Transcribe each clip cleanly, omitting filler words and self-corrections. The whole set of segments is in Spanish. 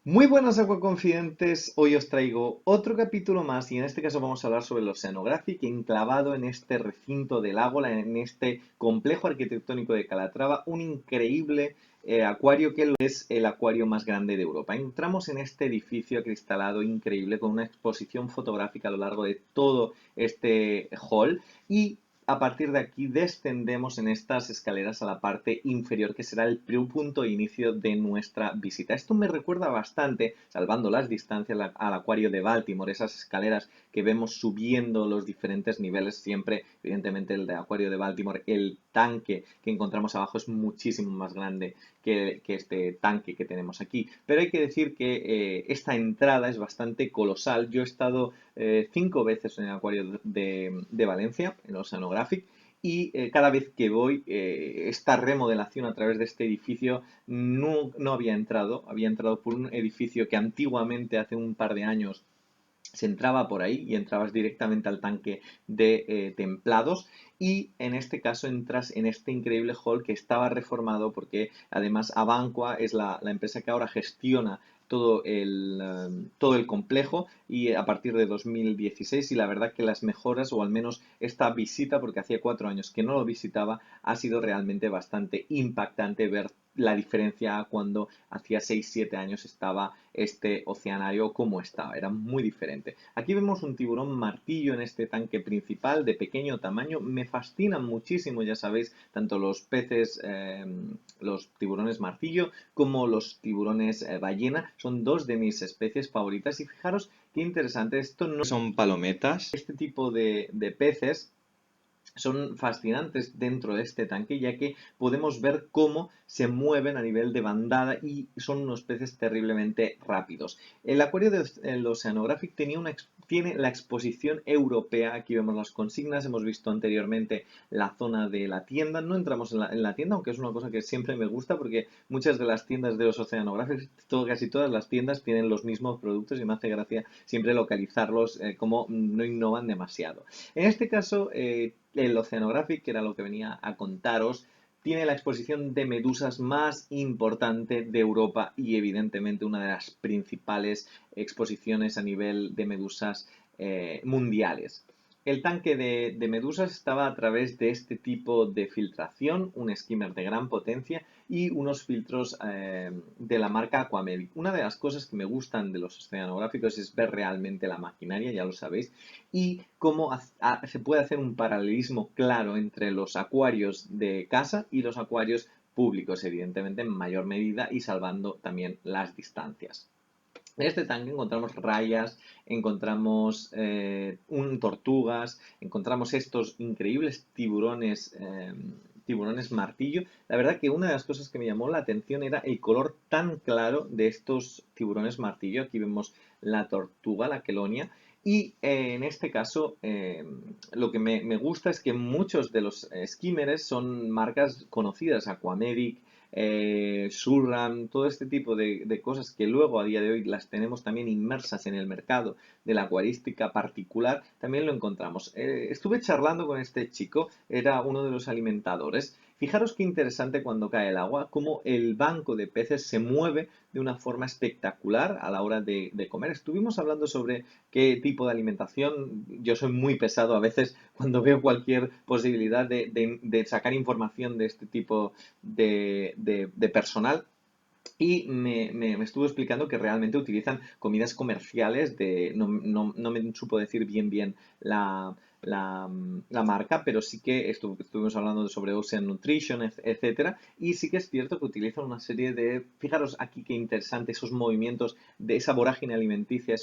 Muy buenas acuaconfidentes, hoy os traigo otro capítulo más y en este caso vamos a hablar sobre el Oceanographic enclavado en este recinto del Ágora, en este complejo arquitectónico de Calatrava, un increíble acuario que es el acuario más grande de Europa. Entramos en este edificio acristalado increíble con una exposición fotográfica a lo largo de todo este hall y a partir de aquí descendemos en estas escaleras a la parte inferior, que será el punto de inicio de nuestra visita. Esto me recuerda bastante, salvando las distancias, al acuario de Baltimore, esas escaleras que vemos subiendo los diferentes niveles, siempre, evidentemente, el de acuario de Baltimore, el tanque que encontramos abajo es muchísimo más grande que este tanque que tenemos aquí. Pero hay que decir que esta entrada es bastante colosal. Yo he estado 5 veces en el acuario de Valencia, en el Oceanographic, y cada vez que voy, esta remodelación a través de este edificio no había entrado por un edificio que antiguamente, hace un par de años, se entraba por ahí y entrabas directamente al tanque de templados y en este caso entras en este increíble hall que estaba reformado porque además Abanqua es la empresa que ahora gestiona todo el complejo y a partir de 2016 y la verdad que las mejoras o al menos esta visita porque hacía 4 años que no lo visitaba ha sido realmente bastante impactante ver la diferencia cuando hacía 6 7 años estaba este oceanario como estaba, era muy diferente. Aquí vemos un tiburón martillo en este tanque principal de pequeño tamaño, me fascinan muchísimo, ya sabéis, tanto los peces, los tiburones martillo como los tiburones ballena, son dos de mis especies favoritas y fijaros qué interesante, esto no son palometas, este tipo de peces son fascinantes dentro de este tanque ya que podemos ver cómo se mueven a nivel de bandada y son unos peces terriblemente rápidos. El acuario del Oceanographic tiene la exposición europea, aquí vemos las consignas, hemos visto anteriormente la zona de la tienda, no entramos en la tienda, aunque es una cosa que siempre me gusta porque muchas de las tiendas de los Oceanographics, casi todas las tiendas tienen los mismos productos y me hace gracia siempre localizarlos como no innovan demasiado. En este caso, el Oceanographic, que era lo que venía a contaros, tiene la exposición de medusas más importante de Europa y evidentemente una de las principales exposiciones a nivel de medusas mundiales. El tanque de medusas estaba a través de este tipo de filtración, un skimmer de gran potencia y unos filtros de la marca Aquamedic. Una de las cosas que me gustan de los oceanográficos es ver realmente la maquinaria, ya lo sabéis, y cómo se puede hacer un paralelismo claro entre los acuarios de casa y los acuarios públicos, evidentemente en mayor medida y salvando también las distancias. En este tanque encontramos rayas, encontramos tortugas, encontramos estos increíbles tiburones martillo. La verdad que una de las cosas que me llamó la atención era el color tan claro de estos tiburones martillo. Aquí vemos la tortuga, la quelonia. Y en este caso, lo que me gusta es que muchos de los skimmers son marcas conocidas, Aquamedic, Surram, todo este tipo de cosas que luego a día de hoy las tenemos también inmersas en el mercado de la acuarística particular, también lo encontramos. Estuve charlando con este chico, era uno de los alimentadores. Fijaros qué interesante cuando cae el agua, cómo el banco de peces se mueve de una forma espectacular a la hora de comer. Estuvimos hablando sobre qué tipo de alimentación. Yo soy muy pesado a veces cuando veo cualquier posibilidad de sacar información de este tipo de personal y me estuvo explicando que realmente utilizan comidas comerciales no me supo decir bien la marca, pero sí que estuvimos hablando sobre Ocean Nutrition, etcétera, y sí que es cierto que utilizan una serie fijaros aquí qué interesante, esos movimientos de esa vorágine alimenticia,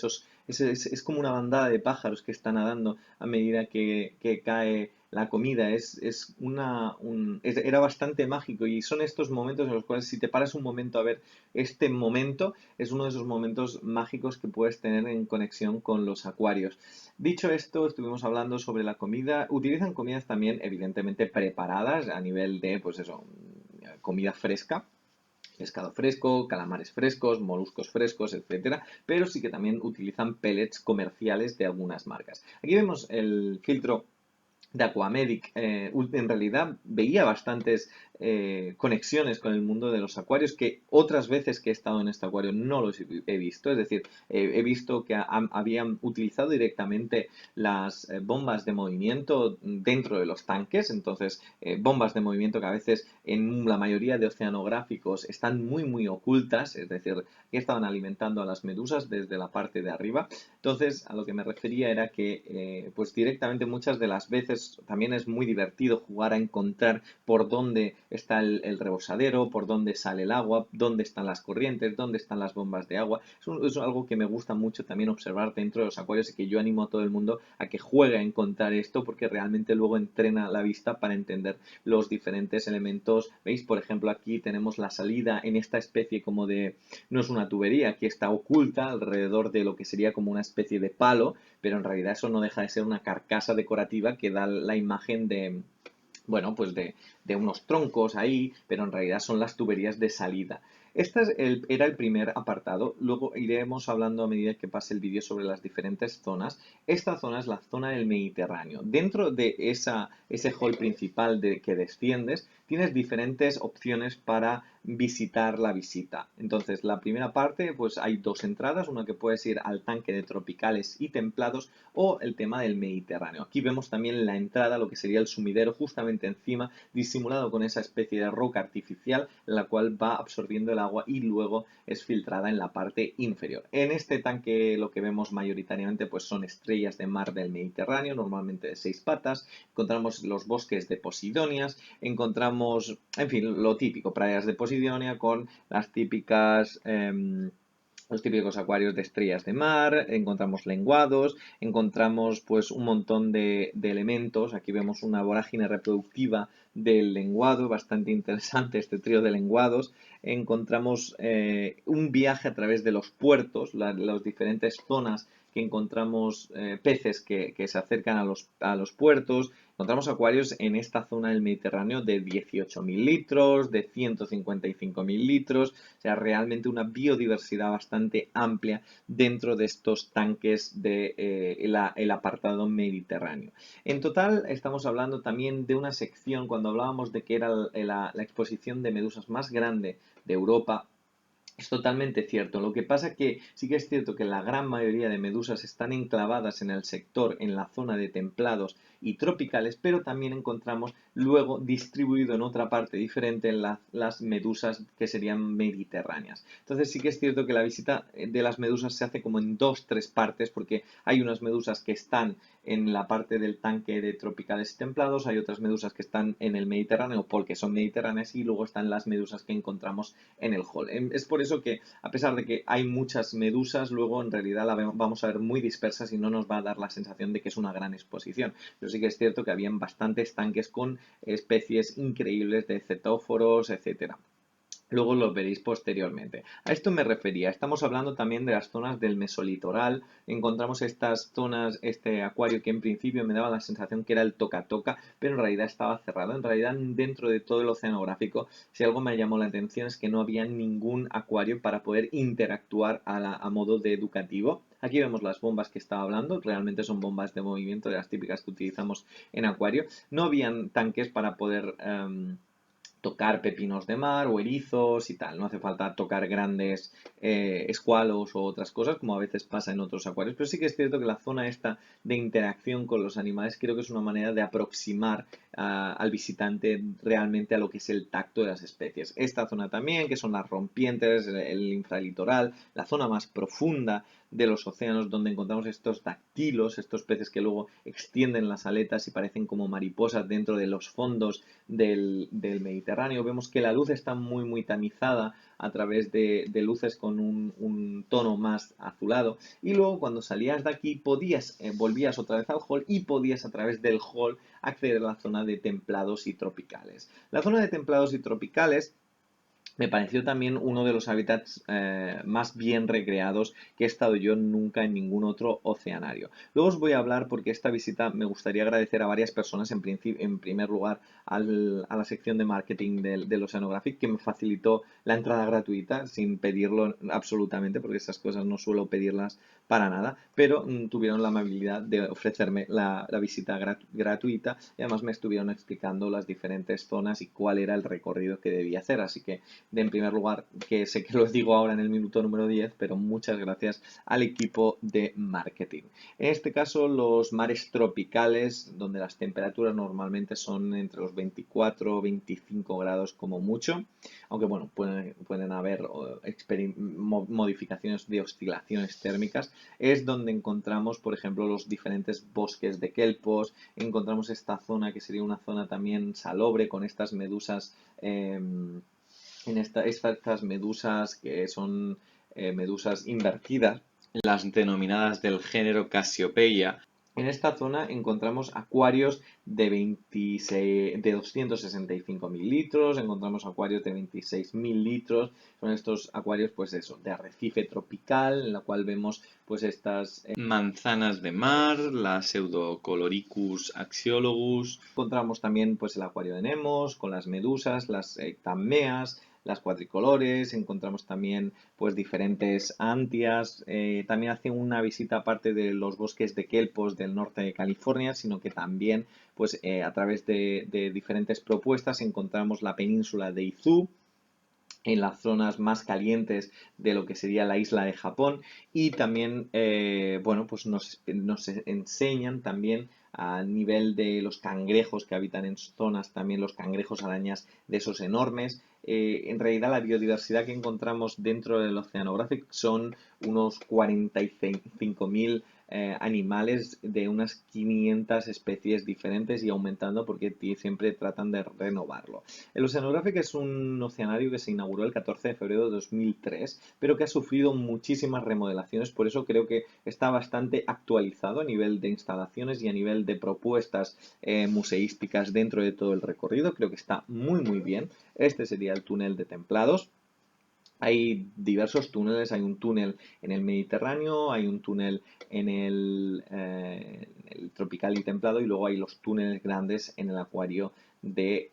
es como una bandada de pájaros que están nadando a medida que cae la comida era bastante mágico y son estos momentos en los cuales si te paras un momento a ver este momento es uno de esos momentos mágicos que puedes tener en conexión con los acuarios. Dicho esto, estuvimos hablando sobre la comida. Utilizan comidas también evidentemente preparadas a nivel de, pues eso, comida fresca, pescado fresco, calamares frescos, moluscos frescos, etcétera, pero sí que también utilizan pellets comerciales de algunas marcas. Aquí vemos el filtro de Aquamedic, en realidad veía bastantes conexiones con el mundo de los acuarios que otras veces que he estado en este acuario no los he visto. Es decir, he visto que habían utilizado directamente las bombas de movimiento dentro de los tanques. Entonces, bombas de movimiento que a veces en la mayoría de oceanográficos están muy ocultas. Es decir, que estaban alimentando a las medusas desde la parte de arriba. Entonces, a lo que me refería era que, pues directamente muchas de las veces también es muy divertido jugar a encontrar por dónde está el rebosadero, por dónde sale el agua, dónde están las corrientes, dónde están las bombas de agua. Es algo que me gusta mucho también observar dentro de los acuarios y que yo animo a todo el mundo a que juegue a encontrar esto porque realmente luego entrena la vista para entender los diferentes elementos. ¿Veis? Por ejemplo, aquí tenemos la salida en esta especie como de, no es una tubería, que está oculta alrededor de lo que sería como una especie de palo, pero en realidad eso no deja de ser una carcasa decorativa que da la imagen de, bueno, pues de unos troncos ahí, pero en realidad son las tuberías de salida. Era el primer apartado. Luego iremos hablando a medida que pase el vídeo sobre las diferentes zonas. Esta zona es la zona del Mediterráneo. Dentro de ese hall principal que desciendes, tienes diferentes opciones para visitar la visita. Entonces, la primera parte, pues hay dos entradas, una que puedes ir al tanque de tropicales y templados o el tema del Mediterráneo. Aquí vemos también la entrada, lo que sería el sumidero justamente encima, disimulado con esa especie de roca artificial, la cual va absorbiendo el agua y luego es filtrada en la parte inferior. En este tanque lo que vemos mayoritariamente pues son estrellas de mar del Mediterráneo, normalmente de 6 patas, encontramos los bosques de Posidonias, encontramos, en fin, lo típico, playas de Posidonia con las típicas... los típicos acuarios de estrellas de mar, encontramos lenguados, encontramos pues un montón de elementos. Aquí vemos una vorágine reproductiva del lenguado, bastante interesante este trío de lenguados. Encontramos un viaje a través de los puertos, las diferentes zonas que encontramos peces que se acercan a los puertos. Encontramos acuarios en esta zona del Mediterráneo de 18.000 litros, de 155.000 litros, o sea, realmente una biodiversidad bastante amplia dentro de estos tanques del apartado mediterráneo. En total, estamos hablando también de una sección, cuando hablábamos de que era la exposición de medusas más grande de Europa. Es totalmente cierto. Lo que pasa que sí que es cierto que la gran mayoría de medusas están enclavadas en el sector, en la zona de templados y tropicales, pero también encontramos luego distribuido en otra parte diferente en las medusas que serían mediterráneas. Entonces sí que es cierto que la visita de las medusas se hace como en dos, tres partes, porque hay unas medusas que están en la parte del tanque de tropicales y templados, hay otras medusas que están en el Mediterráneo porque son mediterráneas y luego están las medusas que encontramos en el hall. Es por eso que, a pesar de que hay muchas medusas, luego en realidad la vamos a ver muy dispersas y no nos va a dar la sensación de que es una gran exposición. Pero sí que es cierto que habían bastantes tanques con especies increíbles de cetóforos, etcétera. Luego lo veréis posteriormente. A esto me refería. Estamos hablando también de las zonas del mesolitoral. Encontramos estas zonas, este acuario que en principio me daba la sensación que era el toca-toca, pero en realidad estaba cerrado. En realidad, dentro de todo el oceanográfico, si algo me llamó la atención es que no había ningún acuario para poder interactuar a modo de educativo. Aquí vemos las bombas que estaba hablando, realmente son bombas de movimiento de las típicas que utilizamos en acuario. No habían tanques para poder tocar pepinos de mar o erizos y tal. No hace falta tocar grandes escualos o otras cosas como a veces pasa en otros acuarios. Pero sí que es cierto que la zona esta de interacción con los animales creo que es una manera de aproximar al visitante realmente a lo que es el tacto de las especies. Esta zona también, que son las rompientes, el infralitoral, la zona más profunda de los océanos donde encontramos estos dactilos, estos peces que luego extienden las aletas y parecen como mariposas dentro de los fondos del Mediterráneo. Vemos que la luz está muy tamizada a través de luces con un tono más azulado. Y luego cuando salías de aquí volvías otra vez al hall y podías a través del hall acceder a la zona de templados y tropicales. La zona de templados y tropicales Me pareció también uno de los hábitats más bien recreados que he estado yo nunca en ningún otro oceanario. Luego os voy a hablar porque esta visita me gustaría agradecer a varias personas, en primer lugar a la sección de marketing del Oceanographic, que me facilitó la entrada gratuita sin pedirlo absolutamente, porque esas cosas no suelo pedirlas para nada, pero tuvieron la amabilidad de ofrecerme la visita gratuita y además me estuvieron explicando las diferentes zonas y cuál era el recorrido que debía hacer. Así que en primer lugar, que sé que lo digo ahora en el minuto número 10, pero muchas gracias al equipo de marketing. En este caso, los mares tropicales, donde las temperaturas normalmente son entre los 24 o 25 grados como mucho, aunque bueno, pueden haber modificaciones de oscilaciones térmicas, es donde encontramos, por ejemplo, los diferentes bosques de kelpos, encontramos esta zona que sería una zona también salobre con estas medusas estas medusas que son medusas invertidas, las denominadas del género Cassiopeia. En esta zona encontramos acuarios de 265.000 litros, encontramos acuarios de 26.000 litros, son estos acuarios pues eso, de arrecife tropical, en la cual vemos pues estas manzanas de mar, la Pseudocoloricus axiologus. Encontramos también pues el acuario de Nemos con las medusas, las tammeas, las cuadricolores, encontramos también pues diferentes antias, también hace una visita aparte de los bosques de kelpos del norte de California, sino que también pues a través de diferentes propuestas encontramos la península de Izu, en las zonas más calientes de lo que sería la isla de Japón y también, bueno, pues nos enseñan también a nivel de los cangrejos que habitan en zonas, también los cangrejos arañas de esos enormes. En realidad la biodiversidad que encontramos dentro del Oceanographic son unos 45.000 animales de unas 500 especies diferentes y aumentando porque siempre tratan de renovarlo. El Oceanographic es un oceanario que se inauguró el 14 de febrero de 2003, pero que ha sufrido muchísimas remodelaciones, por eso creo que está bastante actualizado a nivel de instalaciones y a nivel de propuestas museísticas dentro de todo el recorrido. Creo que está muy bien. Este sería el túnel de Templados. Hay diversos túneles, hay un túnel en el Mediterráneo, hay un túnel el tropical y templado y luego hay los túneles grandes en el acuario de...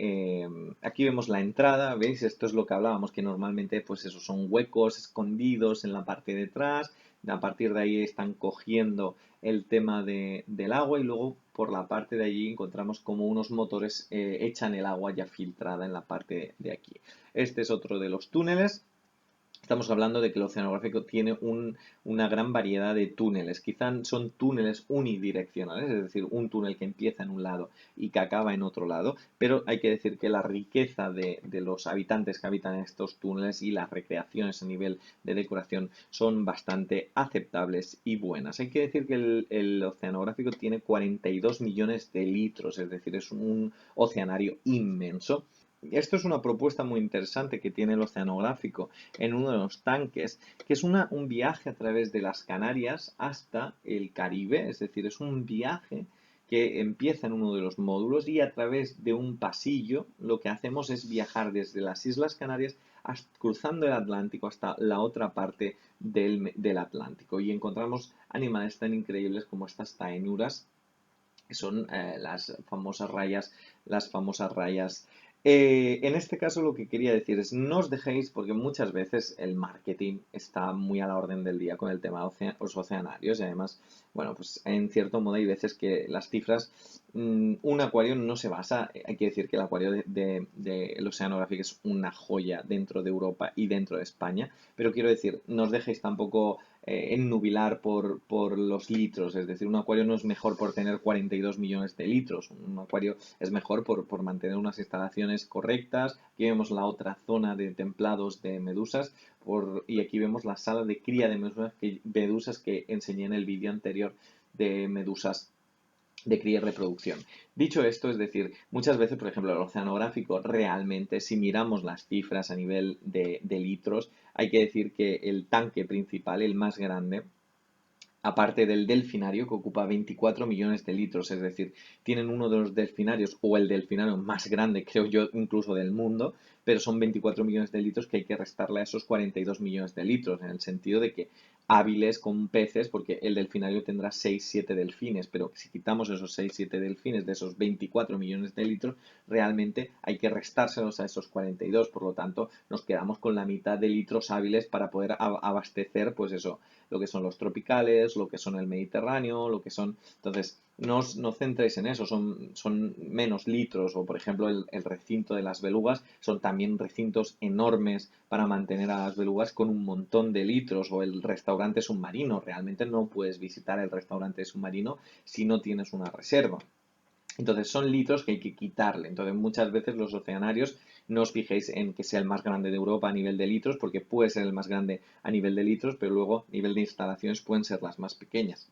aquí vemos la entrada, ¿veis? Esto es lo que hablábamos, que normalmente pues esos son huecos escondidos en la parte de atrás, a partir de ahí están cogiendo el tema del agua y luego por la parte de allí encontramos como unos motores echan el agua ya filtrada en la parte de aquí. Este es otro de los túneles. Estamos hablando de que el oceanográfico tiene una gran variedad de túneles. Quizás son túneles unidireccionales, es decir, un túnel que empieza en un lado y que acaba en otro lado, pero hay que decir que la riqueza de los habitantes que habitan en estos túneles y las recreaciones a nivel de decoración son bastante aceptables y buenas. Hay que decir que el oceanográfico tiene 42 millones de litros, es decir, es un oceanario inmenso. Esto es una propuesta muy interesante que tiene el oceanográfico en uno de los tanques, que es un viaje a través de las Canarias hasta el Caribe, es decir, es un viaje que empieza en uno de los módulos y a través de un pasillo lo que hacemos es viajar desde las Islas Canarias cruzando el Atlántico hasta la otra parte del Atlántico y encontramos animales tan increíbles como estas taenuras que son las famosas rayas. En este caso lo que quería decir es no os dejéis porque muchas veces el marketing está muy a la orden del día con el tema de los oceanarios y además, bueno, pues en cierto modo hay veces que las cifras, un acuario no se basa, hay que decir que el acuario el Oceanographic es una joya dentro de Europa y dentro de España, pero quiero decir, no os dejéis tampoco ennubilar por los litros. Es decir, un acuario no es mejor por tener 42 millones de litros. Un acuario es mejor por mantener unas instalaciones correctas. Aquí vemos la otra zona de templados de medusas. Y aquí vemos la sala de cría de medusas que enseñé en el vídeo anterior de medusas de cría y reproducción. Dicho esto, es decir, muchas veces, por ejemplo, el oceanográfico realmente, si miramos las cifras a nivel de litros, hay que decir que el tanque principal, el más grande, aparte del delfinario que ocupa 24 millones de litros, es decir, tienen uno de los delfinarios o el delfinario más grande, creo yo, incluso del mundo, pero son 24 millones de litros que hay que restarle a esos 42 millones de litros, en el sentido de que hábiles con peces, porque el delfinario tendrá 6-7 delfines, pero si quitamos esos 6-7 delfines de esos 24 millones de litros, realmente hay que restárselos a esos 42, por lo tanto nos quedamos con la mitad de litros hábiles para poder abastecer, pues eso, lo que son los tropicales, lo que son el Mediterráneo, lo que son... Entonces, no os no centréis en eso, son menos litros, o por ejemplo el recinto de las belugas, son también recintos enormes para mantener a las belugas con un montón de litros, o el restaurante submarino, realmente no puedes visitar el restaurante submarino si no tienes una reserva. Entonces son litros que hay que quitarle. Entonces muchas veces los oceanarios no os fijéis en que sea el más grande de Europa a nivel de litros, porque puede ser el más grande a nivel de litros, pero luego a nivel de instalaciones pueden ser las más pequeñas.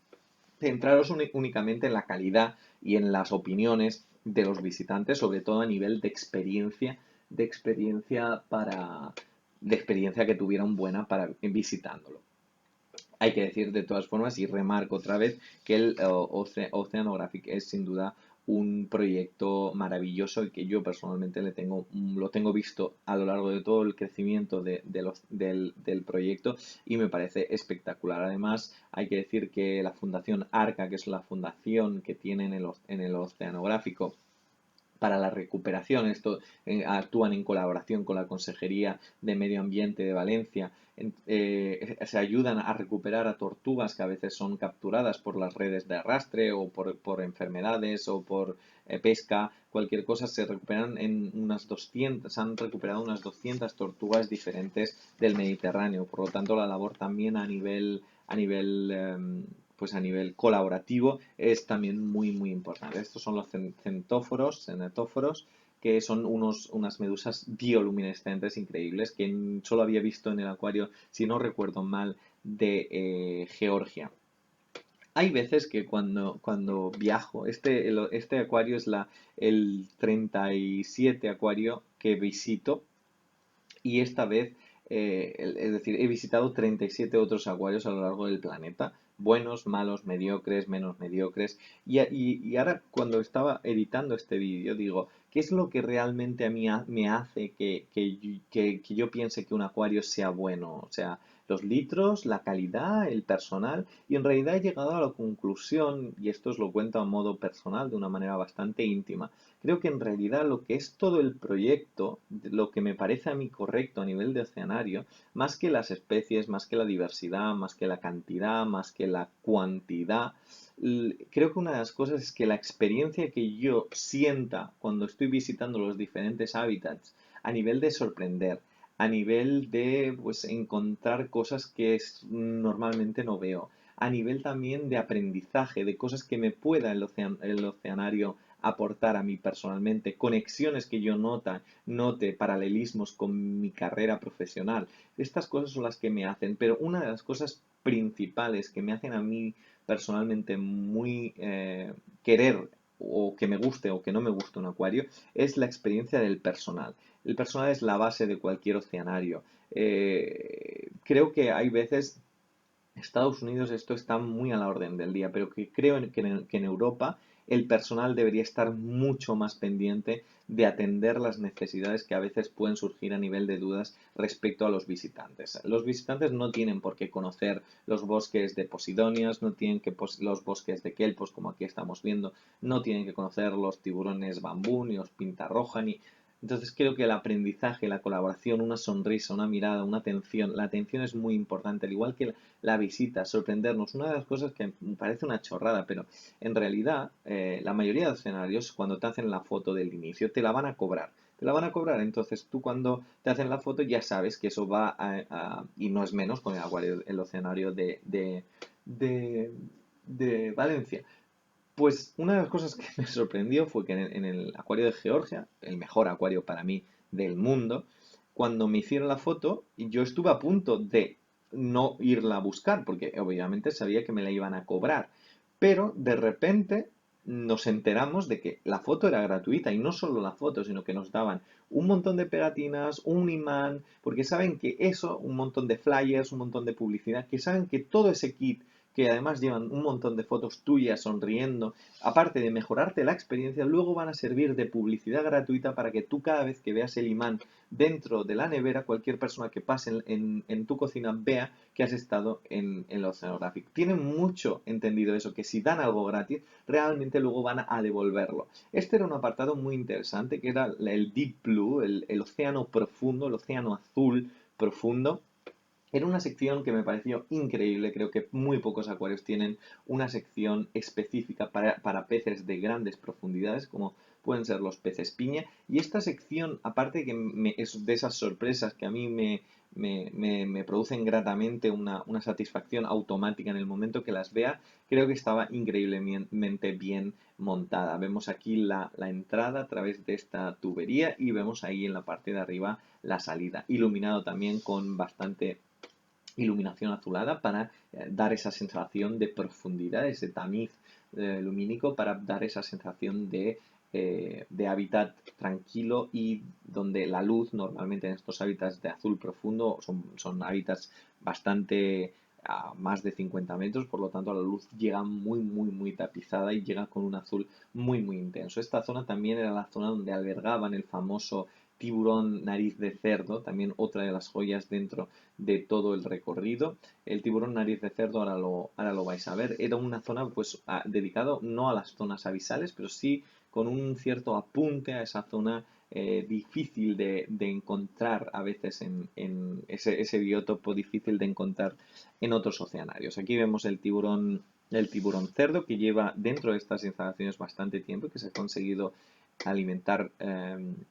Centraros únicamente en la calidad y en las opiniones de los visitantes, sobre todo a nivel de experiencia para, de experiencia que tuvieron buena para visitándolo. Hay que decir de todas formas, y remarco otra vez, que el Oceanographic es sin duda un proyecto maravilloso y que yo personalmente lo tengo visto a lo largo de todo el crecimiento del proyecto y me parece espectacular. Además, hay que decir que la Fundación ARCA, que es la fundación que tiene en el Oceanográfico, para la recuperación. Esto actúan en colaboración con la Consejería de Medio Ambiente de Valencia. Se ayudan a recuperar a tortugas que a veces son capturadas por las redes de arrastre o por enfermedades o por pesca, cualquier cosa, se recuperan en unas 200, se han recuperado unas 200 tortugas diferentes del Mediterráneo. Por lo tanto, la labor también pues a nivel colaborativo es también muy importante. Estos son los cenetóforos, que son unas medusas bioluminescentes increíbles que solo había visto en el acuario, si no recuerdo mal, de Georgia. Hay veces que cuando viajo, este acuario es el 37 acuario que visito y esta vez, es decir, he visitado 37 otros acuarios a lo largo del planeta, buenos, malos, mediocres, menos mediocres, y ahora cuando estaba editando este vídeo digo, ¿qué es lo que realmente a mí me hace que yo piense que un acuario sea bueno? O sea, los litros, la calidad, el personal, y en realidad he llegado a la conclusión, y esto os lo cuento a modo personal, de una manera bastante íntima. Creo que en realidad lo que es todo el proyecto, lo que me parece a mí correcto a nivel de oceanario, más que las especies, más que la diversidad, más que la cantidad, más que la cuantidad, creo que una de las cosas es que la experiencia que yo sienta cuando estoy visitando los diferentes hábitats, a nivel de sorprender, a nivel de pues encontrar cosas que normalmente no veo, a nivel también de aprendizaje, de cosas que me pueda el oceanario aportar a mí personalmente, conexiones que yo note, paralelismos con mi carrera profesional. Estas cosas son las que me hacen, pero una de las cosas principales que me hacen a mí personalmente muy querer o que me guste o que no me guste un acuario es la experiencia del personal. El personal es la base de cualquier oceanario. Creo que hay veces Estados Unidos esto está muy a la orden del día, pero que creo que en Europa el personal debería estar mucho más pendiente de atender las necesidades que a veces pueden surgir a nivel de dudas respecto a los visitantes. Los visitantes no tienen por qué conocer los bosques de Posidonias, no tienen que los bosques de Kelpos, como aquí estamos viendo, no tienen que conocer los tiburones bambú, ni los pintarroja, ni... Entonces creo que el aprendizaje, la colaboración, una sonrisa, una mirada, una atención, la atención es muy importante, al igual que la visita, sorprendernos. Una de las cosas que me parece una chorrada, pero en realidad la mayoría de los escenarios, cuando te hacen la foto del inicio, te la van a cobrar. Te la van a cobrar, entonces tú cuando te hacen la foto ya sabes que eso va y no es menos con el oceanario de, de Valencia. Pues una de las cosas que me sorprendió fue que en el acuario de Georgia, el mejor acuario para mí del mundo, cuando me hicieron la foto, yo estuve a punto de no irla a buscar, porque obviamente sabía que me la iban a cobrar. Pero de repente nos enteramos de que la foto era gratuita y no solo la foto, sino que nos daban un montón de pegatinas, un imán, porque saben que eso, un montón de flyers, un montón de publicidad, que saben que todo ese kit que además llevan un montón de fotos tuyas sonriendo, aparte de mejorarte la experiencia, luego van a servir de publicidad gratuita para que tú cada vez que veas el imán dentro de la nevera, cualquier persona que pase en tu cocina vea que has estado en el Oceanographic. Tienen mucho entendido eso, que si dan algo gratis, realmente luego van a devolverlo. Este era un apartado muy interesante, que era el Deep Blue, el océano profundo, el océano azul profundo. Era una sección que me pareció increíble, creo que muy pocos acuarios tienen una sección específica para peces de grandes profundidades, como pueden ser los peces piña. Y esta sección, aparte que es de esas sorpresas que a mí me producen gratamente una satisfacción automática en el momento que las vea, creo que estaba increíblemente bien montada. Vemos aquí la entrada a través de esta tubería y vemos ahí en la parte de arriba la salida, iluminado también con bastante iluminación azulada para dar esa sensación de profundidad, ese tamiz lumínico para dar esa sensación de hábitat tranquilo y donde la luz normalmente en estos hábitats de azul profundo son hábitats bastante a más de 50 metros, por lo tanto la luz llega muy tapizada y llega con un azul muy intenso. Esta zona también era la zona donde albergaban el famoso tiburón nariz de cerdo, también otra de las joyas dentro de todo el recorrido. El tiburón nariz de cerdo, ahora lo vais a ver, era una zona pues dedicado no a las zonas abisales, pero sí con un cierto apunte a esa zona difícil de encontrar a veces en ese biótopo difícil de encontrar en otros oceanarios. Aquí vemos el tiburón cerdo que lleva dentro de estas instalaciones bastante tiempo y que se ha conseguido alimentar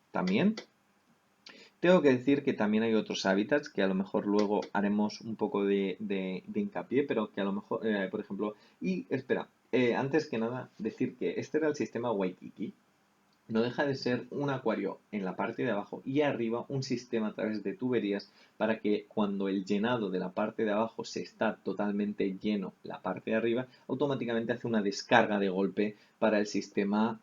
también. Tengo que decir que también hay otros hábitats que a lo mejor luego haremos un poco de hincapié, pero que a lo mejor, por ejemplo, y espera, antes que nada decir que este era el sistema Waikiki, no deja de ser un acuario en la parte de abajo y arriba un sistema a través de tuberías para que cuando el llenado de la parte de abajo se está totalmente lleno la parte de arriba, automáticamente hace una descarga de golpe para el sistema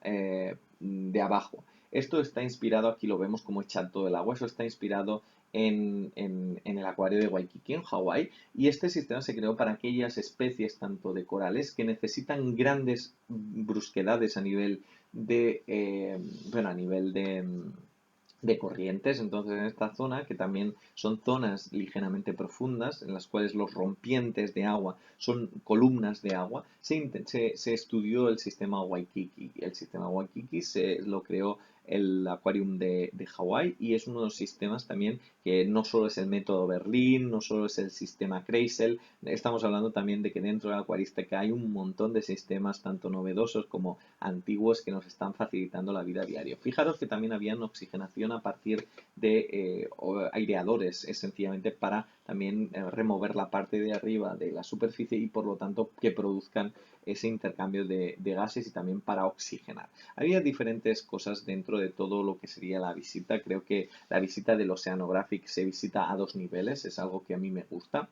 de abajo. Esto está inspirado, aquí lo vemos como echa todo el agua, eso está inspirado en el acuario de Waikiki en Hawái y este sistema se creó para aquellas especies tanto de corales que necesitan grandes brusquedades a nivel bueno, a nivel de corrientes. Entonces, en esta zona, que también son zonas ligeramente profundas, en las cuales los rompientes de agua son columnas de agua, se estudió el sistema Waikiki. El sistema Waikiki se lo creó el Aquarium de Hawái y es uno de los sistemas también que no solo es el método Berlín, no solo es el sistema Kreisel, estamos hablando también de que dentro de la acuarística hay un montón de sistemas tanto novedosos como antiguos que nos están facilitando la vida diaria. Fijaros que también había oxigenación a partir de aireadores, sencillamente para también remover la parte de arriba de la superficie y por lo tanto que produzcan ese intercambio de gases y también para oxigenar. Había diferentes cosas dentro de todo lo que sería la visita. Creo que la visita del Oceanographic se visita a dos niveles, es algo que a mí me gusta.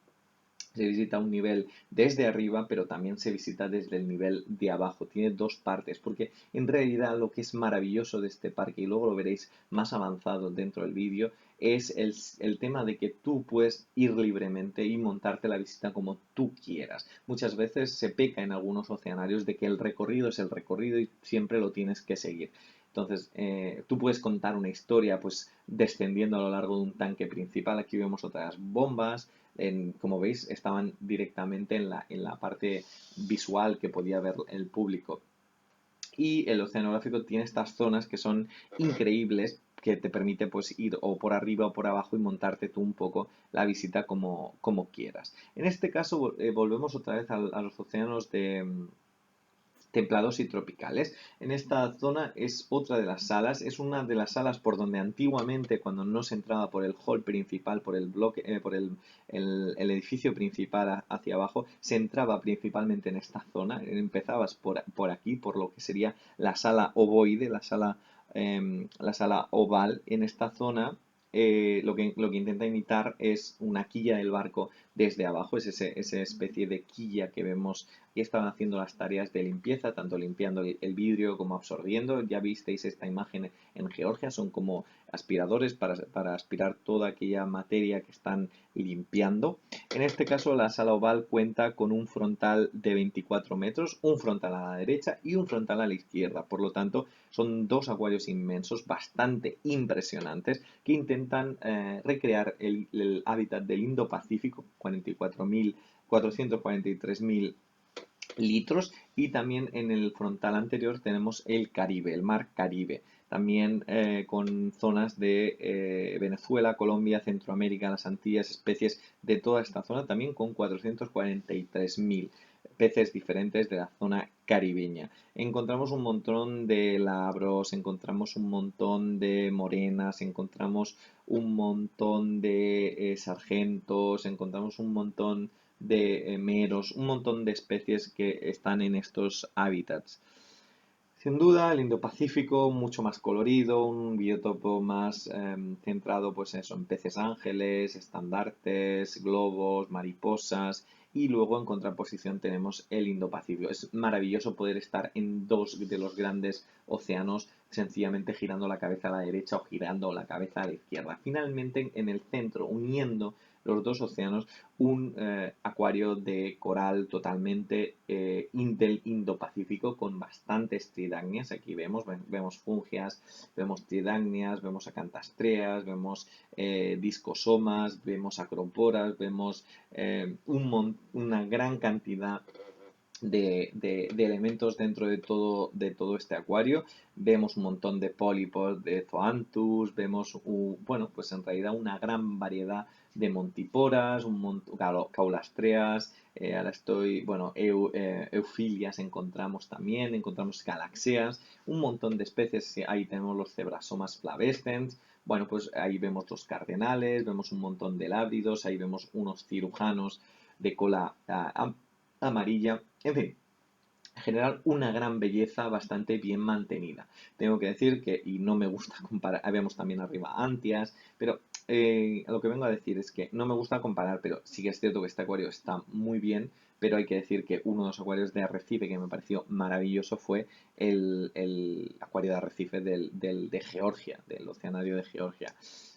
Se visita un nivel desde arriba, pero también se visita desde el nivel de abajo. Tiene dos partes, porque en realidad lo que es maravilloso de este parque, y luego lo veréis más avanzado dentro del vídeo, es el tema de que tú puedes ir libremente y montarte la visita como tú quieras. Muchas veces se peca en algunos oceanarios de que el recorrido es el recorrido y siempre lo tienes que seguir. Entonces, tú puedes contar una historia pues descendiendo a lo largo de un tanque principal. Aquí vemos otras bombas, como veis, estaban directamente en la parte visual que podía ver el público. Y el oceanográfico tiene estas zonas que son increíbles, que te permite pues ir o por arriba o por abajo y montarte tú un poco la visita como quieras. En este caso volvemos otra vez a los océanos templados y tropicales. En esta zona es otra de las salas, es una de las salas por donde antiguamente cuando no se entraba por el hall principal, por el bloque, por el edificio principal hacia abajo, se entraba principalmente en esta zona, empezabas por aquí, por lo que sería la sala ovoide, la sala oval. En esta zona lo que intenta imitar es una quilla del barco desde abajo, es esa especie de quilla que vemos y estaban haciendo las tareas de limpieza, tanto limpiando el vidrio como absorbiendo. Ya visteis esta imagen en Georgia, son como aspiradores para aspirar toda aquella materia que están limpiando. En este caso, la sala oval cuenta con un frontal de 24 metros, un frontal a la derecha y un frontal a la izquierda. Por lo tanto, son dos acuarios inmensos, bastante impresionantes, que intentan recrear el hábitat del Indo-Pacífico, 443.000 litros, y también en el frontal anterior tenemos el Caribe, el mar Caribe, también con zonas de Venezuela, Colombia, Centroamérica, las Antillas, especies de toda esta zona, también con 443.000 peces diferentes de la zona caribeña. Encontramos un montón de labros, encontramos un montón de morenas, encontramos un montón de sargentos, encontramos un montón de meros, un montón de especies que están en estos hábitats. Sin duda, el Indo-Pacífico mucho más colorido, un biotopo más centrado pues eso, en peces ángeles, estandartes, globos, mariposas, y luego en contraposición tenemos el Indo-Pacífico. Es maravilloso poder estar en dos de los grandes océanos sencillamente girando la cabeza a la derecha o girando la cabeza a la izquierda. Finalmente en el centro, uniendo los dos océanos, un acuario de coral totalmente del Indo-Pacífico con bastantes tridagnias. Aquí vemos fungias, vemos tridagnias, vemos acantastreas, vemos discosomas, vemos acroporas, vemos una gran cantidad de elementos dentro de todo este acuario. Vemos un montón de pólipos, de zoanthus, vemos, bueno, pues en realidad una gran variedad de montiporas, caulastreas, ahora bueno, eufilias encontramos también, encontramos galaxeas, un montón de especies, ahí tenemos los cebrasomas flavescens, bueno, pues ahí vemos los cardenales, vemos un montón de lábridos, ahí vemos unos cirujanos de cola amarilla, en fin, en general una gran belleza bastante bien mantenida. Tengo que decir que, y no me gusta comparar, vemos también arriba antias, pero lo que vengo a decir es que no me gusta comparar, pero sí que es cierto que este acuario está muy bien, pero hay que decir que uno de los acuarios de arrecife que me pareció maravilloso fue el acuario de arrecife de Georgia, del Oceanario de Georgia.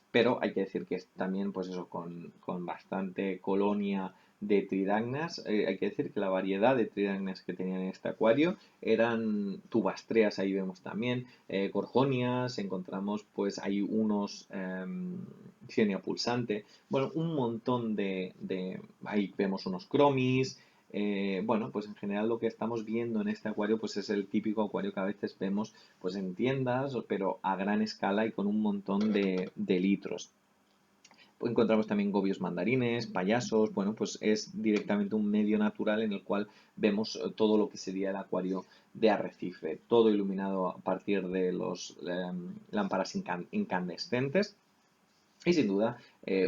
Pero hay que decir que es también, pues eso, con bastante colonia de tridagnas. Hay que decir que la variedad de tridagnas que tenían en este acuario eran tubastreas, ahí vemos también, gorgonias, encontramos pues hay unos Xenia pulsante, bueno, un montón ahí vemos unos cromis. Bueno, pues en general lo que estamos viendo en este acuario pues es el típico acuario que a veces vemos pues en tiendas, pero a gran escala y con un montón de litros. Encontramos también gobios mandarines, payasos, bueno, pues es directamente un medio natural en el cual vemos todo lo que sería el acuario de arrecife, todo iluminado a partir de los lámparas incandescentes. Y sin duda,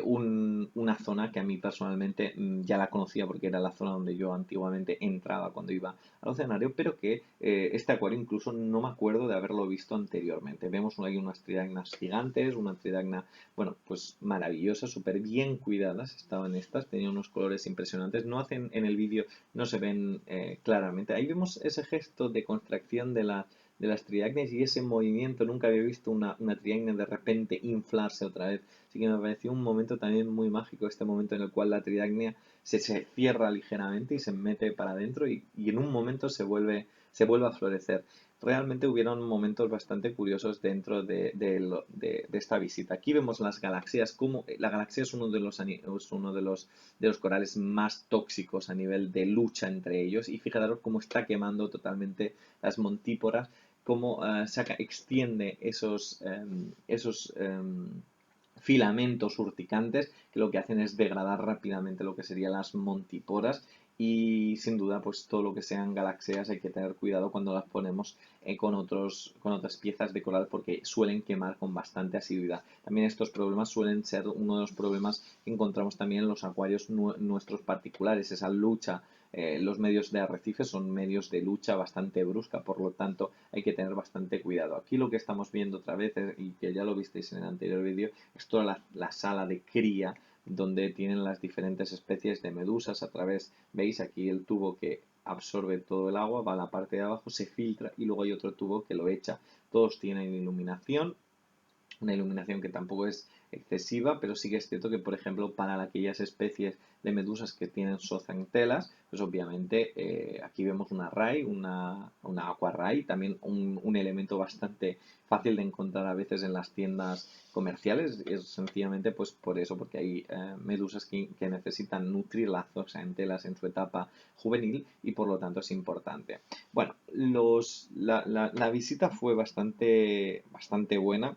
una zona que a mí personalmente ya la conocía porque era la zona donde yo antiguamente entraba cuando iba al oceanario, pero que este acuario incluso no me acuerdo de haberlo visto anteriormente. Vemos ahí unas tridagnas gigantes, una tridagna, bueno, pues maravillosa, súper bien cuidadas estaban estas, tenían unos colores impresionantes. No hacen en el vídeo, no se ven claramente. Ahí vemos ese gesto de contracción de las tridagnias y ese movimiento. Nunca había visto una tridagna de repente inflarse otra vez. Así que me pareció un momento también muy mágico, este momento en el cual la tridagnia se cierra ligeramente y se mete para adentro y en un momento se vuelve a florecer. Realmente hubieron momentos bastante curiosos dentro de esta visita. Aquí vemos las galaxias, como la galaxia es uno de los corales más tóxicos a nivel de lucha entre ellos, y fijaros cómo está quemando totalmente las montíporas, cómo extiende esos filamentos urticantes que lo que hacen es degradar rápidamente lo que serían las montiporas, y sin duda pues todo lo que sean galaxeas hay que tener cuidado cuando las ponemos con otras piezas de coral porque suelen quemar con bastante asiduidad. También estos problemas suelen ser uno de los problemas que encontramos también en los acuarios nuestros particulares, esa lucha. Los medios de arrecife son medios de lucha bastante brusca, por lo tanto hay que tener bastante cuidado. Aquí lo que estamos viendo otra vez, y que ya lo visteis en el anterior vídeo, es toda la sala de cría donde tienen las diferentes especies de medusas a través, veis aquí el tubo que absorbe todo el agua, va a la parte de abajo, se filtra y luego hay otro tubo que lo echa. Todos tienen iluminación, una iluminación que tampoco es excesiva, pero sí que es cierto que, por ejemplo, para aquellas especies de medusas que tienen zooxantelas, pues obviamente aquí vemos una ray, una aqua ray, también un elemento bastante fácil de encontrar a veces en las tiendas comerciales, es sencillamente pues por eso, porque hay medusas que necesitan nutrir las zooxantelas en su etapa juvenil y por lo tanto es importante. Bueno, la visita fue bastante buena.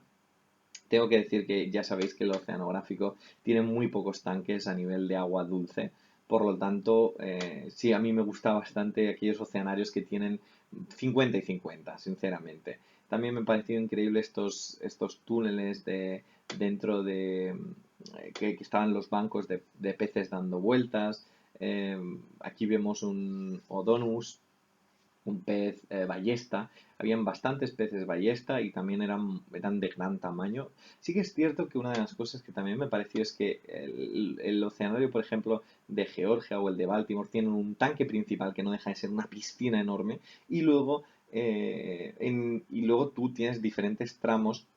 Tengo que decir que ya sabéis que el oceanográfico tiene muy pocos tanques a nivel de agua dulce. Por lo tanto, sí, a mí me gusta bastante aquellos oceanarios que tienen 50 y 50, sinceramente. También me pareció increíble estos túneles dentro que estaban los bancos de peces dando vueltas. Aquí vemos un Odonus, un pez ballesta. Habían bastantes peces ballesta y también eran de gran tamaño. Sí que es cierto que una de las cosas que también me pareció es que el oceanario, por ejemplo, de Georgia o el de Baltimore tienen un tanque principal que no deja de ser una piscina enorme y luego tú tienes diferentes tramos.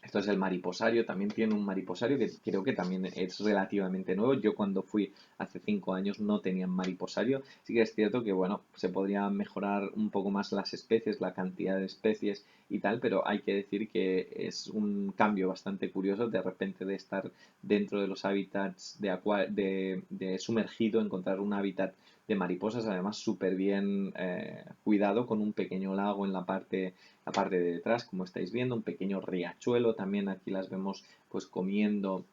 Esto es el mariposario, también tiene un mariposario que creo que también es relativamente nuevo. Yo cuando fui hace 5 años no tenían mariposario. Sí que es cierto que, bueno, se podría mejorar un poco más las especies, la cantidad de especies y tal, pero hay que decir que es un cambio bastante curioso de repente de estar dentro de los hábitats de sumergido, encontrar un hábitat de mariposas, además súper bien cuidado, con un pequeño lago en la parte de detrás, como estáis viendo, un pequeño riachuelo, también aquí las vemos pues comiendo,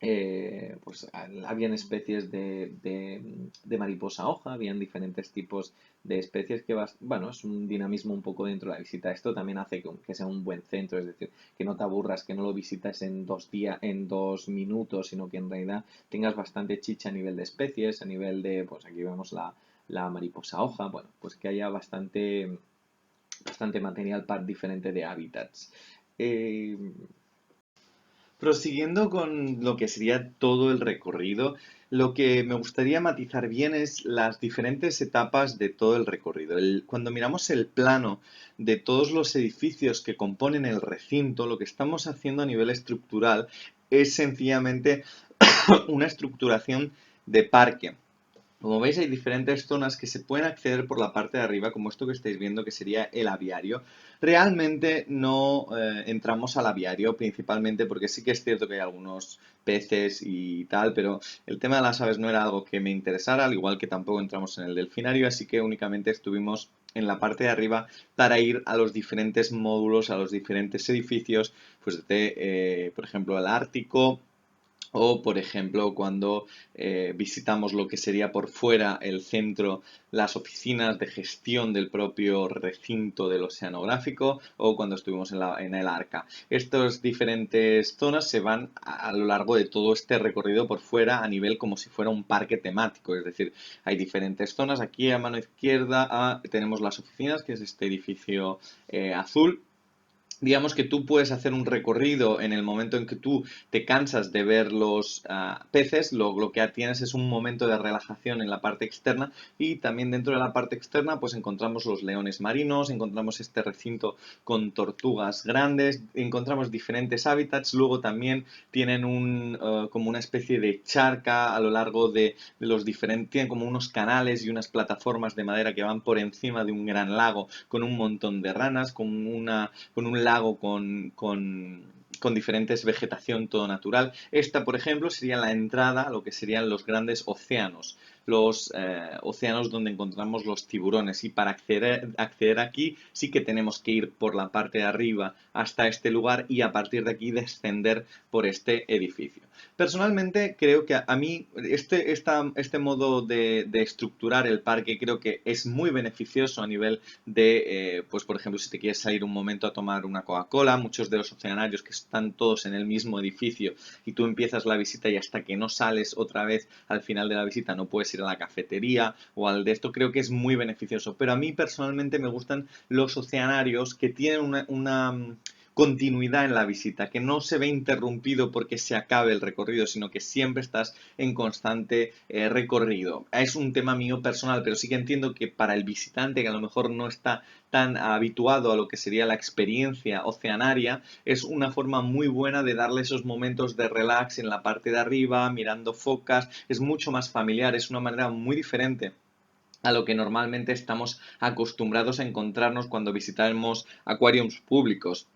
pues habían especies de mariposa hoja, habían diferentes tipos de especies bueno, es un dinamismo un poco dentro de la visita. Esto también hace que sea un buen centro, es decir, que no te aburras, que no lo visitas en 2 días, en 2 minutos, sino que en realidad tengas bastante chicha a nivel de especies, a nivel de, pues aquí vemos la mariposa hoja, bueno, pues que haya bastante material para diferente de hábitats. Eh, Prosiguiendo con lo que sería todo el recorrido, lo que me gustaría matizar bien es las diferentes etapas de todo el recorrido. Cuando miramos el plano de todos los edificios que componen el recinto, lo que estamos haciendo a nivel estructural es sencillamente una estructuración de parque. Como veis, hay diferentes zonas que se pueden acceder por la parte de arriba, como esto que estáis viendo, que sería el aviario. Realmente no entramos al aviario, principalmente porque sí que es cierto que hay algunos peces y tal, pero el tema de las aves no era algo que me interesara, al igual que tampoco entramos en el delfinario, así que únicamente estuvimos en la parte de arriba para ir a los diferentes módulos, a los diferentes edificios, pues por ejemplo, el Ártico, o, por ejemplo, cuando visitamos lo que sería por fuera el centro, las oficinas de gestión del propio recinto del oceanográfico, o cuando estuvimos en el Arca. Estas diferentes zonas se van a lo largo de todo este recorrido por fuera a nivel como si fuera un parque temático. Es decir, hay diferentes zonas. Aquí a mano izquierda tenemos las oficinas, que es este edificio azul. Digamos que tú puedes hacer un recorrido en el momento en que tú te cansas de ver los peces, lo que tienes es un momento de relajación en la parte externa y también dentro de la parte externa pues encontramos los leones marinos, encontramos este recinto con tortugas grandes, encontramos diferentes hábitats, luego también tienen como una especie de charca a lo largo de los diferentes, tienen como unos canales y unas plataformas de madera que van por encima de un gran lago con un montón de ranas, con un lago con diferentes vegetación todo natural. Esta, por ejemplo, sería la entrada a lo que serían los grandes océanos, los océanos donde encontramos los tiburones. Y para acceder aquí sí que tenemos que ir por la parte de arriba hasta este lugar y a partir de aquí descender por este edificio. Personalmente creo que a mí este modo de estructurar el parque creo que es muy beneficioso a nivel de, pues por ejemplo, si te quieres salir un momento a tomar una Coca-Cola, muchos de los oceanarios que están todos en el mismo edificio y tú empiezas la visita y hasta que no sales otra vez al final de la visita no puedes ir a la cafetería o al de esto, creo que es muy beneficioso. Pero a mí personalmente me gustan los oceanarios que tienen una continuidad en la visita, que no se ve interrumpido porque se acabe el recorrido, sino que siempre estás en constante recorrido. Es un tema mío personal, pero sí que entiendo que para el visitante que a lo mejor no está tan habituado a lo que sería la experiencia oceanaria, es una forma muy buena de darle esos momentos de relax en la parte de arriba, mirando focas, es mucho más familiar, es una manera muy diferente a lo que normalmente estamos acostumbrados a encontrarnos cuando visitamos acuarios públicos.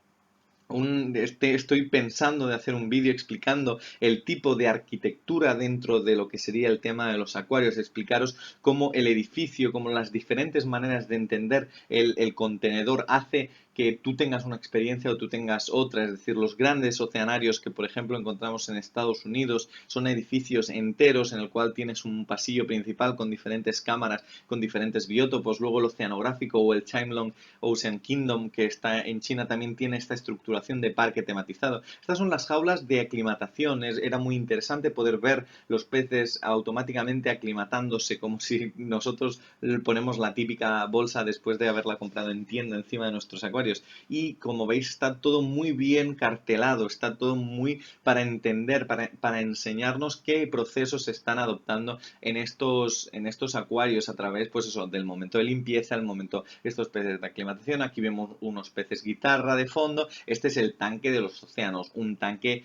Estoy pensando de hacer un vídeo explicando el tipo de arquitectura dentro de lo que sería el tema de los acuarios, explicaros cómo el edificio, cómo las diferentes maneras de entender el contenedor hace que tú tengas una experiencia o tú tengas otra. Es decir, los grandes oceanarios que por ejemplo encontramos en Estados Unidos son edificios enteros en el cual tienes un pasillo principal con diferentes cámaras, con diferentes biótopos. Luego el oceanográfico o el Chimelong Ocean Kingdom, que está en China, también tiene esta estructuración de parque tematizado. Estas son las jaulas de aclimatación. Era muy interesante poder ver los peces automáticamente aclimatándose, como si nosotros ponemos la típica bolsa después de haberla comprado en tienda encima de nuestros acuarios. Y como veis, está todo muy bien cartelado, está todo muy para entender, para enseñarnos qué procesos se están adoptando en estos acuarios a través, pues eso, del momento de limpieza, el momento, estos peces de aclimatación. Aquí vemos unos peces guitarra de fondo. Este es el tanque de los océanos, un tanque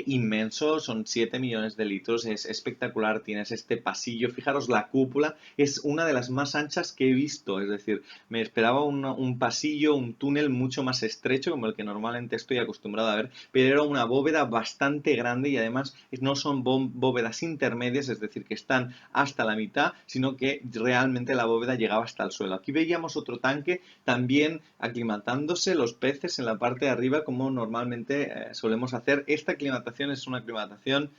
inmenso, son 7 millones de litros, es espectacular. Tienes este pasillo, fijaros, la cúpula es una de las más anchas que he visto, es decir, me esperaba un pasillo, un túnel mucho más estrecho, como el que normalmente estoy acostumbrado a ver, pero era una bóveda bastante grande y además no son bóvedas intermedias, es decir, que están hasta la mitad, sino que realmente la bóveda llegaba hasta el suelo. Aquí veíamos otro tanque también aclimatándose los peces en la parte de arriba, como normalmente solemos hacer. Esta aclimatación es una aclimatación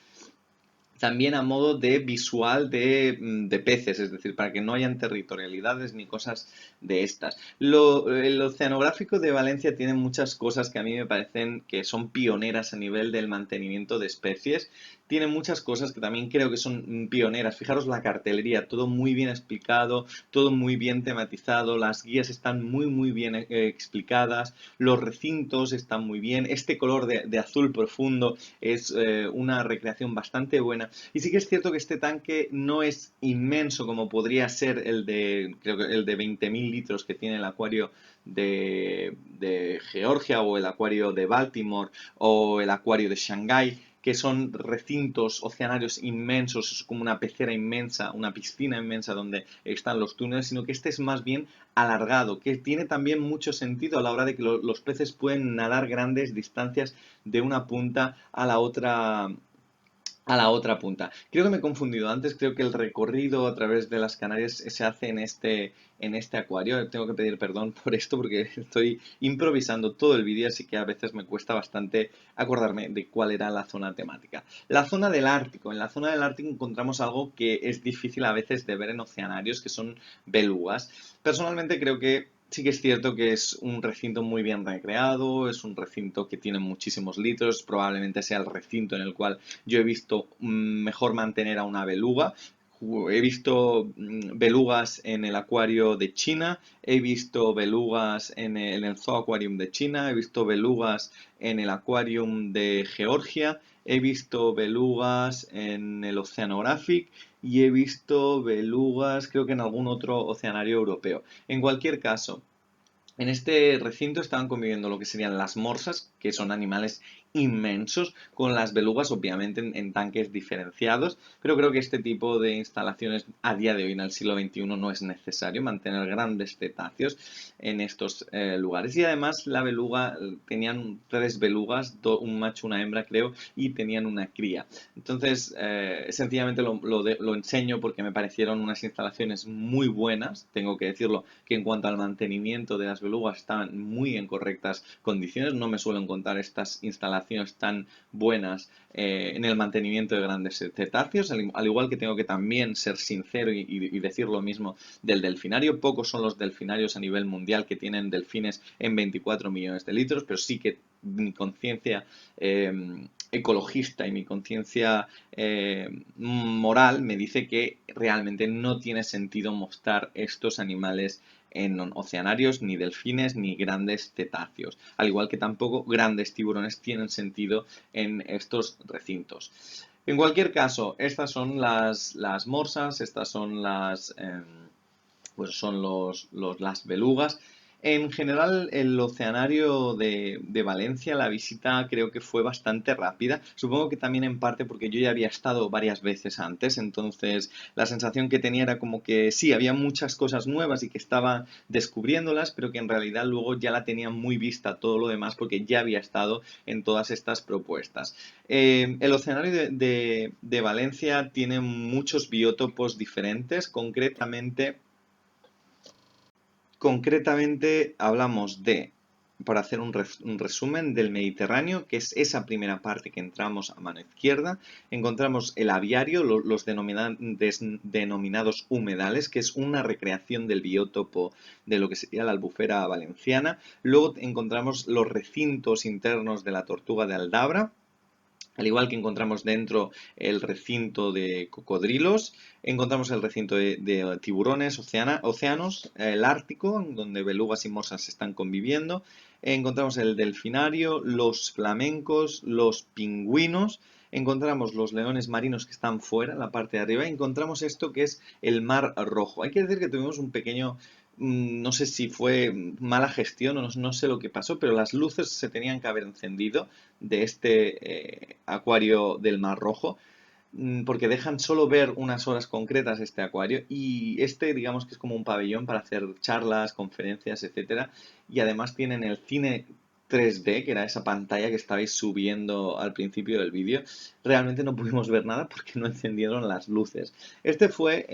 también a modo de visual de peces, es decir, para que no hayan territorialidades ni cosas de estas. El oceanográfico de Valencia tiene muchas cosas que a mí me parecen que son pioneras a nivel del mantenimiento de especies. Tiene muchas cosas que también creo que son pioneras. Fijaros la cartelería, todo muy bien explicado, todo muy bien tematizado, las guías están muy bien explicadas, los recintos están muy bien, este color de azul profundo es una recreación bastante buena. Y sí que es cierto que este tanque no es inmenso como podría ser creo que el de 20.000 litros que tiene el acuario de Georgia o el acuario de Baltimore o el acuario de Shanghái, que son recintos oceanarios inmensos, es como una pecera inmensa, una piscina inmensa donde están los túneles, sino que este es más bien alargado, que tiene también mucho sentido a la hora de que los peces pueden nadar grandes distancias de una punta a la otra punta. Creo que me he confundido antes, creo que el recorrido a través de las Canarias se hace en este acuario. Tengo que pedir perdón por esto porque estoy improvisando todo el vídeo, así que a veces me cuesta bastante acordarme de cuál era la zona temática. La zona del Ártico. En la zona del Ártico encontramos algo que es difícil a veces de ver en oceanarios, que son belugas. Personalmente creo que sí que es cierto que es un recinto muy bien recreado, es un recinto que tiene muchísimos litros, probablemente sea el recinto en el cual yo he visto mejor mantener a una beluga. He visto belugas en el acuario de China, he visto belugas en el Zoo Aquarium de China, he visto belugas en el Aquarium de Georgia, he visto belugas en el Oceanographic y he visto belugas creo que en algún otro oceanario europeo. En cualquier caso, en este recinto estaban conviviendo lo que serían las morsas, que son animales inmensos, con las belugas, obviamente en tanques diferenciados, pero creo que este tipo de instalaciones a día de hoy, en el siglo XXI, no es necesario mantener grandes cetáceos en estos lugares. Y además la beluga, tenían 3 belugas, un macho, una hembra creo, y tenían una cría. Entonces, sencillamente lo enseño porque me parecieron unas instalaciones muy buenas, tengo que decirlo, que en cuanto al mantenimiento de las belugas estaban muy en correctas condiciones. No me suelo encontrar estas instalaciones tan buenas en el mantenimiento de grandes cetáceos, al igual que tengo que también ser sincero y decir lo mismo del delfinario. Pocos son los delfinarios a nivel mundial que tienen delfines en 24 millones de litros, pero sí que mi conciencia ecologista y mi conciencia moral me dice que realmente no tiene sentido mostrar estos animales en oceanarios, ni delfines, ni grandes cetáceos. Al igual que tampoco grandes tiburones tienen sentido en estos recintos. En cualquier caso, estas son las morsas, estas son pues son las belugas. En general, el oceanario de Valencia, la visita creo que fue bastante rápida. Supongo que también en parte porque yo ya había estado varias veces antes, entonces la sensación que tenía era como que sí, había muchas cosas nuevas y que estaba descubriéndolas, pero que en realidad luego ya la tenía muy vista todo lo demás porque ya había estado en todas estas propuestas. El oceanario de Valencia tiene muchos biótopos diferentes, concretamente hablamos para hacer un resumen, del Mediterráneo, que es esa primera parte que entramos a mano izquierda. Encontramos el aviario, los denominados humedales, que es una recreación del biótopo de lo que sería la albufera valenciana. Luego encontramos los recintos internos de la tortuga de Aldabra, al igual que encontramos dentro el recinto de cocodrilos, encontramos el recinto de tiburones, océanos, el Ártico, donde belugas y morsas están conviviendo, encontramos el delfinario, los flamencos, los pingüinos, encontramos los leones marinos que están fuera, en la parte de arriba, y encontramos esto que es el Mar Rojo. Hay que decir que tuvimos un pequeño no sé si fue mala gestión o no sé lo que pasó, pero las luces se tenían que haber encendido de este acuario del Mar Rojo, porque dejan solo ver unas horas concretas este acuario y este digamos que es como un pabellón para hacer charlas, conferencias, etcétera, y además tienen el cine 3D, que era esa pantalla que estabais subiendo al principio del vídeo. Realmente no pudimos ver nada porque no encendieron las luces. Este fue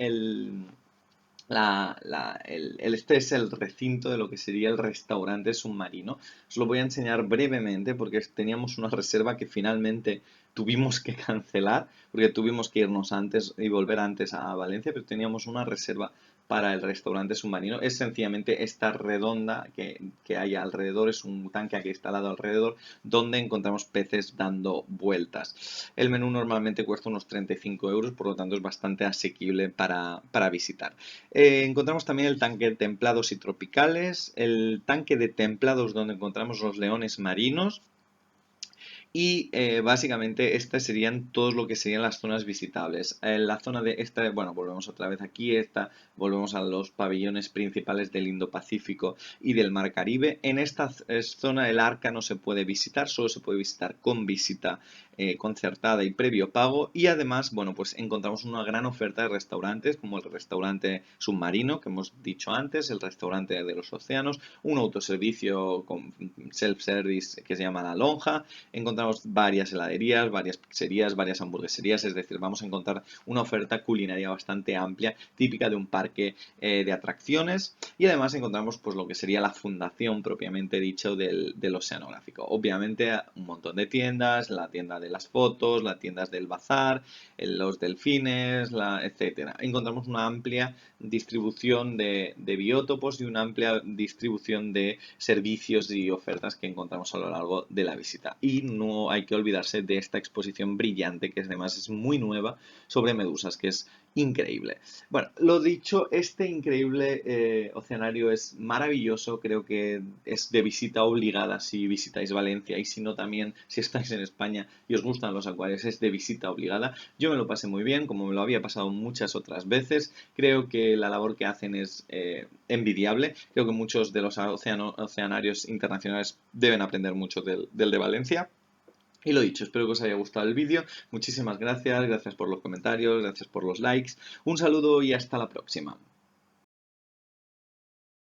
este es el recinto de lo que sería el restaurante submarino. Os lo voy a enseñar brevemente porque teníamos una reserva que finalmente tuvimos que cancelar porque tuvimos que irnos antes y volver antes a Valencia, pero teníamos una reserva para el restaurante submarino. Es sencillamente esta redonda que hay alrededor, es un tanque aquí instalado alrededor donde encontramos peces dando vueltas. El menú normalmente cuesta unos 35 euros, por lo tanto es bastante asequible para visitar. Encontramos también el tanque de templados y tropicales, el tanque de templados donde encontramos los leones marinos y básicamente estas serían todos lo que serían las zonas visitables. En la zona de esta, bueno, volvemos otra vez aquí, volvemos a los pabellones principales del Indo-Pacífico y del Mar Caribe. En esta zona el Arca no se puede visitar, solo se puede visitar con visita concertada y previo pago, y además, bueno, pues encontramos una gran oferta de restaurantes como el restaurante submarino que hemos dicho antes, el restaurante de los océanos, un autoservicio con self-service que se llama La Lonja. Encontramos varias heladerías, varias pizzerías, varias hamburgueserías, es decir, vamos a encontrar una oferta culinaria bastante amplia, típica de un parque de atracciones, y además encontramos pues lo que sería la fundación propiamente dicho del oceanográfico. Obviamente un montón de tiendas, la tienda de las fotos, las tiendas del bazar, los delfines, etcétera. Encontramos una amplia distribución de biótopos y una amplia distribución de servicios y ofertas que encontramos a lo largo de la visita. Y no hay que olvidarse de esta exposición brillante, que además es muy nueva, sobre medusas, que es increíble. Bueno, lo dicho, este increíble oceanario es maravilloso, creo que es de visita obligada si visitáis Valencia y si no también si estáis en España y os gustan los acuarios, es de visita obligada. Yo me lo pasé muy bien, como me lo había pasado muchas otras veces. Creo que la labor que hacen es envidiable. Creo que muchos de los oceanarios internacionales deben aprender mucho del de Valencia. Y lo dicho, espero que os haya gustado el vídeo. Muchísimas gracias, gracias por los comentarios, gracias por los likes. Un saludo y hasta la próxima.